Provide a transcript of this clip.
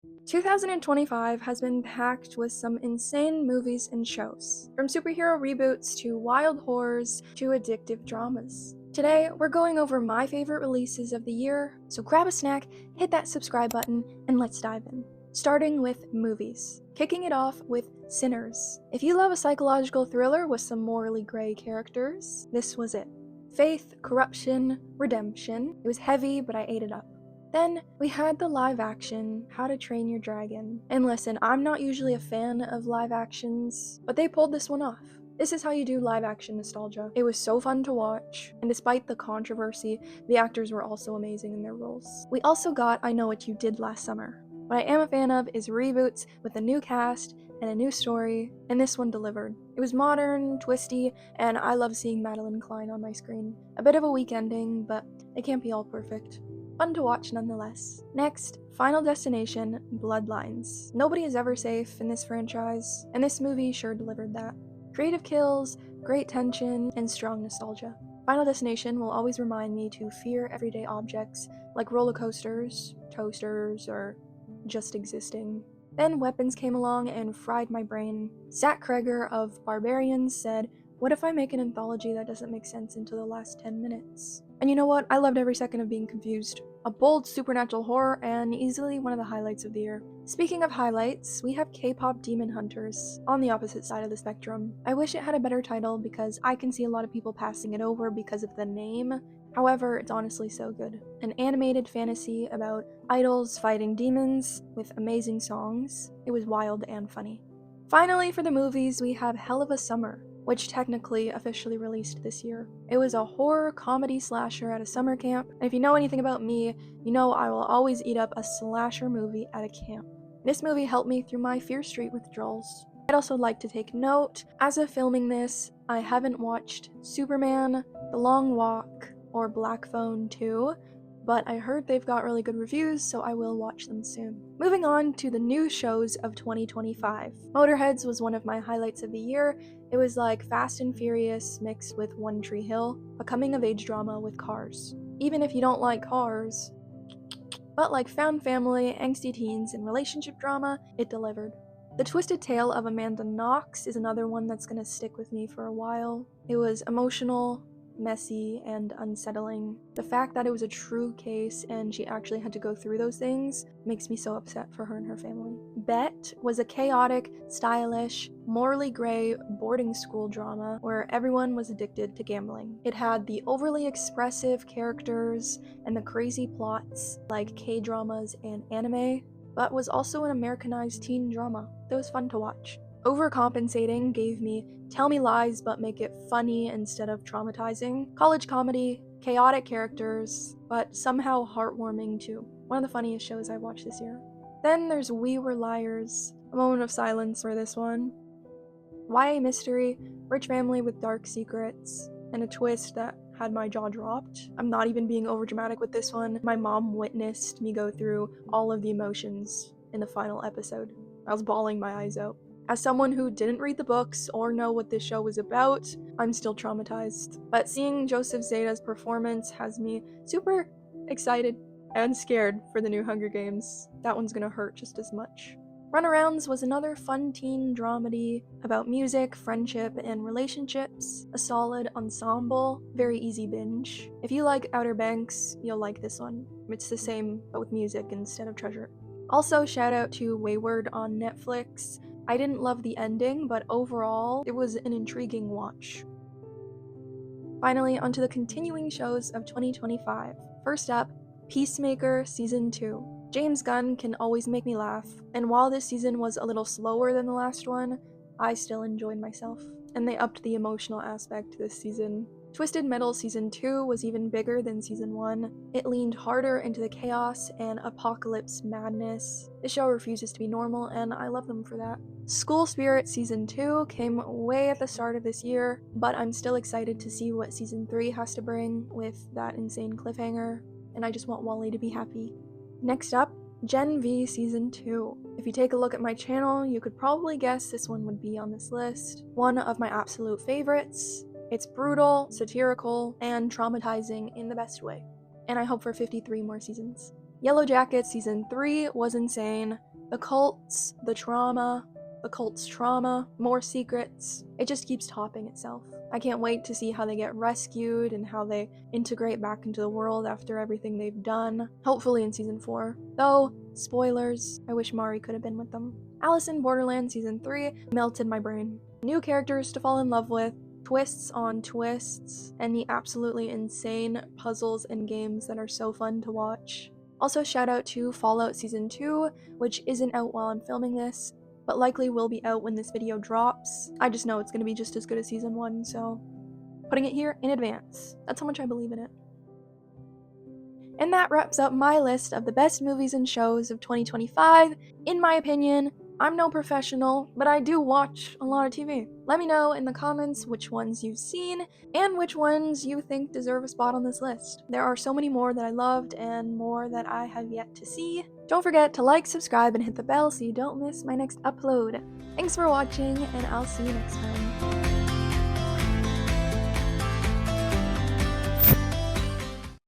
2025 has been packed with some insane movies and shows, from superhero reboots to wild horrors to addictive dramas. Today, we're going over my favorite releases of the year, so grab a snack, hit that subscribe button, and let's dive in. Starting with movies. Kicking it off with Sinners. If you love a psychological thriller with some morally gray characters, this was it. Faith, corruption, redemption. It was heavy, but I ate it up. Then we had the live action How to Train Your Dragon. And listen, I'm not usually a fan of live actions, but they pulled this one off. This is how you do live action nostalgia. It was so fun to watch, and despite the controversy, the actors were also amazing in their roles. We also got I Know What You Did Last Summer. What I am a fan of is reboots with a new cast and a new story, and this one delivered. It was modern, twisty, and I love seeing Madeline Klein on my screen. A bit of a weak ending, but it can't be all perfect. Fun to watch nonetheless. Next, Final Destination Bloodlines. Nobody is ever safe in this franchise, and this movie sure delivered that. Creative kills, great tension, and strong nostalgia. Final Destination will always remind me to fear everyday objects like roller coasters, toasters, or just existing. Then weapons came along and fried my brain. Zach Kreger of Barbarians said, "What if I make an anthology that doesn't make sense until the last 10 minutes?" And you know what? I loved every second of being confused. A bold supernatural horror and easily one of the highlights of the year. Speaking of highlights, we have K-pop Demon Hunters, on the opposite side of the spectrum. I wish it had a better title because I can see a lot of people passing it over because of the name. However, it's honestly so good. An animated fantasy about idols fighting demons with amazing songs. It was wild and funny. Finally, for the movies, we have Hell of a Summer, which technically officially released this year. It was a horror comedy slasher at a summer camp, and if you know anything about me, you know I will always eat up a slasher movie at a camp. This movie helped me through my Fear Street withdrawals. I'd also like to take note, as of filming this, I haven't watched Superman, The Long Walk, or Black Phone 2, but I heard they've got really good reviews, so I will watch them soon. Moving on to the new shows of 2025. Motorheads was one of my highlights of the year. It was like Fast and Furious mixed with One Tree Hill, a coming-of-age drama with cars. Even if you don't like cars, but like found family, angsty teens, and relationship drama, it delivered. The Twisted Tale of Amanda Knox is another one that's gonna stick with me for a while. It was emotional, messy, and unsettling. The fact that it was a true case and she actually had to go through those things makes me so upset for her and her family. Bet was a chaotic, stylish, morally gray boarding school drama where everyone was addicted to gambling. It had the overly expressive characters and the crazy plots like K-dramas and anime, but was also an Americanized teen drama that was fun to watch. Overcompensating gave me Tell Me Lies but make it funny instead of traumatizing, college comedy, chaotic characters, but somehow heartwarming too. One of the funniest shows I watched this year. Then there's We Were Liars, a moment of silence for this one. YA mystery, rich family with dark secrets, and a twist that had my jaw dropped. I'm not even being overdramatic with this one. My mom witnessed me go through all of the emotions in the final episode. I was bawling my eyes out. As someone who didn't read the books or know what this show was about, I'm still traumatized. But seeing Joseph Zeta's performance has me super excited and scared for the new Hunger Games. That one's gonna hurt just as much. Runarounds was another fun teen dramedy about music, friendship, and relationships. A solid ensemble, very easy binge. If you like Outer Banks, you'll like this one. It's the same, but with music instead of treasure. Also, shout out to Wayward on Netflix. I didn't love the ending, but overall, it was an intriguing watch. Finally, onto the continuing shows of 2025. First up, Peacemaker Season 2. James Gunn can always make me laugh, and while this season was a little slower than the last one, I still enjoyed myself. And they upped the emotional aspect this season. Twisted Metal Season 2 was even bigger than Season 1. It leaned harder into the chaos and apocalypse madness. The show refuses to be normal, and I love them for that. School Spirit Season 2 came way at the start of this year, but I'm still excited to see what Season 3 has to bring with that insane cliffhanger, and I just want Wally to be happy. Next up, Gen V Season 2. If you take a look at my channel, you could probably guess this one would be on this list. One of my absolute favorites. It's brutal, satirical, and traumatizing in the best way. And I hope for 53 more seasons. Yellow Jackets Season 3 was insane. The cults, the cult's trauma, more secrets. It just keeps topping itself. I can't wait to see how they get rescued and how they integrate back into the world after everything they've done. Hopefully in Season 4. Though, spoilers, I wish Mari could have been with them. Alice in Borderland Season 3 melted my brain. New characters to fall in love with, twists on twists, and the absolutely insane puzzles and games that are so fun to watch. Also, shout out to Fallout Season 2, which isn't out while I'm filming this, but likely will be out when this video drops. I just know it's going to be just as good as Season 1, so putting it here in advance. That's how much I believe in it. And that wraps up my list of the best movies and shows of 2025. In my opinion, I'm no professional, but I do watch a lot of TV. Let me know in the comments which ones you've seen and which ones you think deserve a spot on this list. There are so many more that I loved and more that I have yet to see. Don't forget to like, subscribe, and hit the bell so you don't miss my next upload. Thanks for watching, and I'll see you next time.